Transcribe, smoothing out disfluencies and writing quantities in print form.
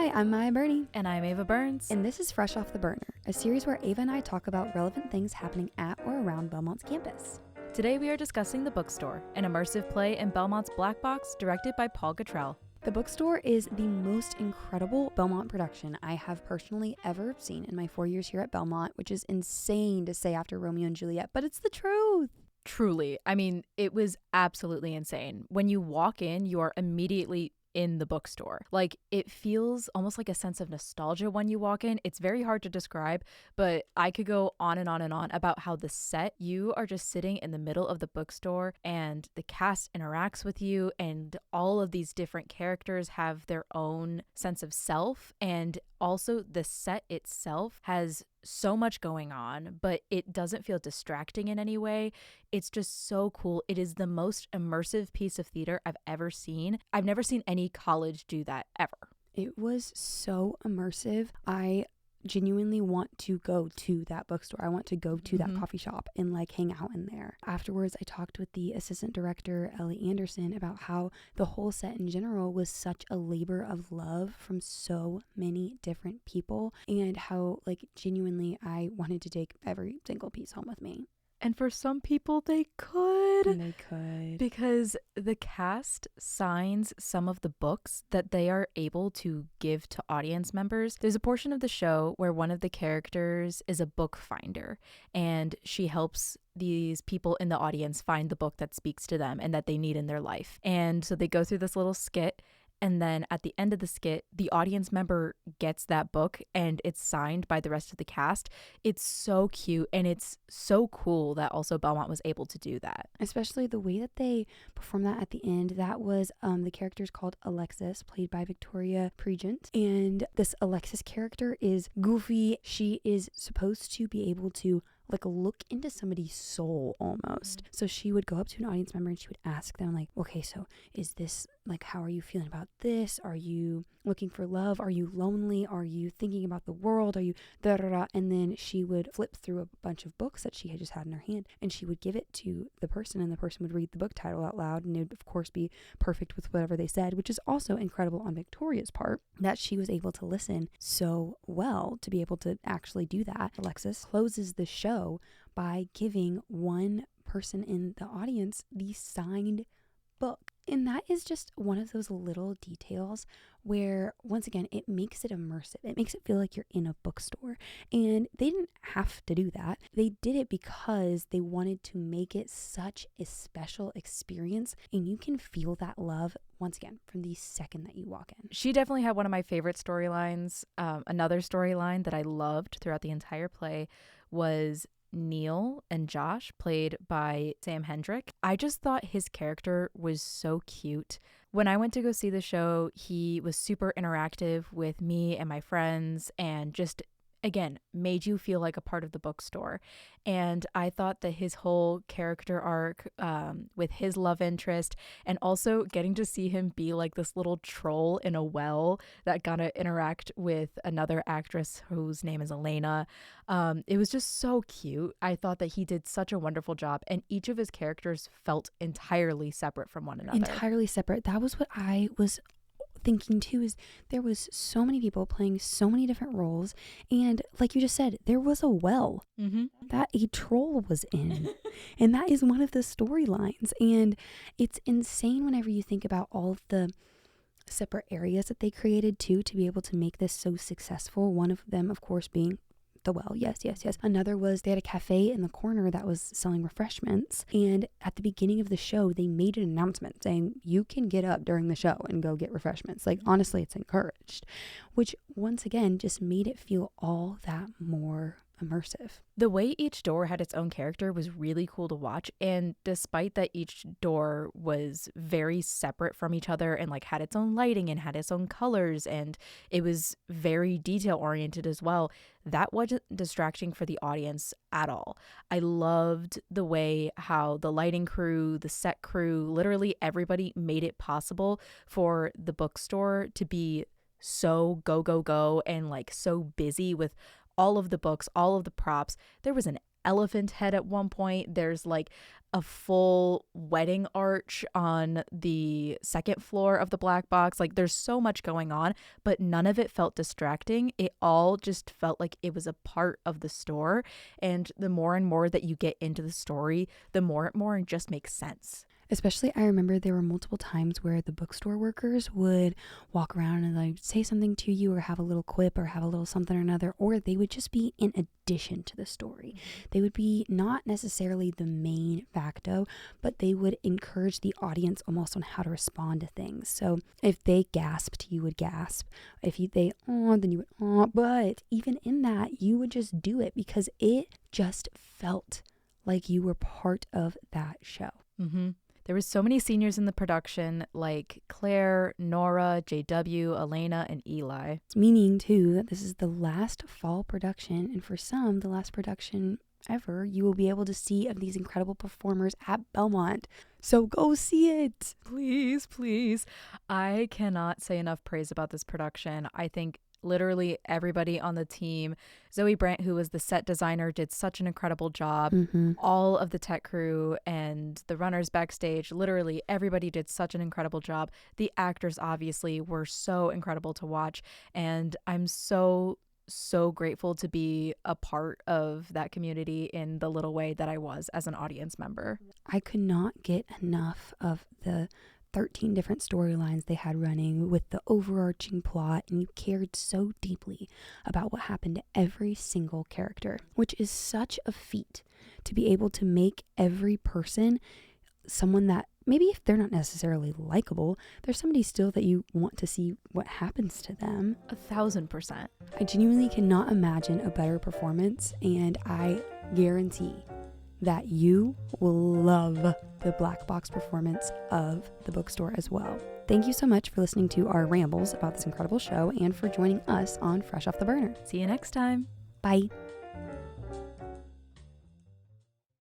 Hi, I'm Maya Burney. And I'm Ava Burns. And this is Fresh Off the Burner, a series where Ava and I talk about relevant things happening at or around Belmont's campus. Today we are discussing The Bookstore, an immersive play in Belmont's Black Box directed by Paul Guttrell. The Bookstore is the most incredible Belmont production I have personally ever seen in my 4 years here at Belmont, which is insane to say after Romeo and Juliet, but it's the truth. Truly. I mean, it was absolutely insane. When you walk in, you are immediately in the bookstore. Like, it feels almost like a sense of nostalgia when you walk in. It's very hard to describe, but I could go on and on and on about how the set, you are just sitting in the middle of the bookstore and the cast interacts with you, and all of these different characters have their own sense of self, and also the set itself has so much going on, but it doesn't feel distracting in any way. It's just so cool. It is the most immersive piece of theater I've ever seen. I've never seen any college do that ever. It was so immersive. I genuinely want to go to that bookstore. I want to go to that coffee shop and like hang out in there. Afterwards, I talked with the assistant director, Ellie Anderson, about how the whole set in general was such a labor of love from so many different people, and how like genuinely I wanted to take every single piece home with me. And for some people, they could. They could. Because the cast signs some of the books that they are able to give to audience members. There's a portion of the show where one of the characters is a book finder, and she helps these people in the audience find the book that speaks to them and that they need in their life. And so they go through this little skit. And then at the end of the skit, the audience member gets that book and it's signed by the rest of the cast. It's so cute, and it's so cool that also Belmont was able to do that. Especially the way that they performed that at the end. That was the character's called Alexis, played by Victoria Pregent. And this Alexis character is goofy. She is supposed to be able to like look into somebody's soul almost. So she would go up to an audience member and she would ask them like, okay, so is this like, how are you feeling about this? Are you looking for love? Are you lonely? Are you thinking about the world? Are you da da da? And then she would flip through a bunch of books that she had just had in her hand, and she would give it to the person, and the person would read the book title out loud, and it would of course be perfect with whatever they said, which is also incredible on Victoria's part that she was able to listen so well to be able to actually do that. Alexis closes the show by giving one person in the audience the signed book. And that is just one of those little details where, once again, it makes it immersive. It makes it feel like you're in a bookstore. And they didn't have to do that. They did it because they wanted to make it such a special experience. And you can feel that love, once again, from the second that you walk in. She definitely had one of my favorite storylines. Another storyline that I loved throughout the entire play was Neil and Josh, played by Sam Hendrick. I just thought his character was so cute. When I went to go see the show, he was super interactive with me and my friends, and just again made you feel like a part of the bookstore. And I thought that his whole character arc with his love interest, and also getting to see him be like this little troll in a well that got to interact with another actress whose name is Elena, it was just so cute. I thought that he did such a wonderful job, and each of his characters felt entirely separate from one another. Entirely separate. That was what I was thinking too, is there was so many people playing so many different roles, and like you just said, there was a well that a troll was in, and that is one of the storylines. And it's insane whenever you think about all of the separate areas that they created too to be able to make this so successful. One of them, of course, being the well. Yes. Another was they had a cafe in the corner that was selling refreshments, and at the beginning of the show they made an announcement saying you can get up during the show and go get refreshments. Like, honestly, it's encouraged, which once again just made it feel all that more immersive. The way each door had its own character was really cool to watch, and despite that each door was very separate from each other and like had its own lighting and had its own colors, and it was very detail oriented as well, that wasn't distracting for the audience at all. I loved the way how the lighting crew, the set crew, literally everybody made it possible for the bookstore to be so go and like so busy with all of the books, all of the props. There was an elephant head at one point. There's like a full wedding arch on the second floor of the black box. Like there's so much going on, but none of it felt distracting. It all just felt like it was a part of the store. And the more and more that you get into the story, the more it just makes sense. Especially, I remember there were multiple times where the bookstore workers would walk around and like say something to you or have a little quip or have a little something or another, or they would just be in addition to the story. They would be not necessarily the main facto, but they would encourage the audience almost on how to respond to things. So if they gasped, you would gasp. If they then you would but even in that, you would just do it because it just felt like you were part of that show. Mm-hmm. There were so many seniors in the production, like Claire, Nora, JW, Elena, and Eli. Meaning, too, that this is the last fall production, and for some, the last production ever you will be able to see of these incredible performers at Belmont. So go see it. Please, please. I cannot say enough praise about this production. I think literally everybody on the team, Zoe Brandt, who was the set designer, did such an incredible job. All of the tech crew and the runners backstage, literally everybody did such an incredible job. The actors obviously were so incredible to watch, and I'm so grateful to be a part of that community in the little way that I was as an audience member. I could not get enough of the 13 different storylines they had running with the overarching plot, and you cared so deeply about what happened to every single character, which is such a feat to be able to make every person someone that maybe if they're not necessarily likable, there's somebody still that you want to see what happens to them. 1000%. I genuinely cannot imagine a better performance, and I guarantee that you will love the black box performance of the Bookstore as well. Thank you so much for listening to our rambles about this incredible show and for joining us on Fresh Off the Burner. See you next time. Bye.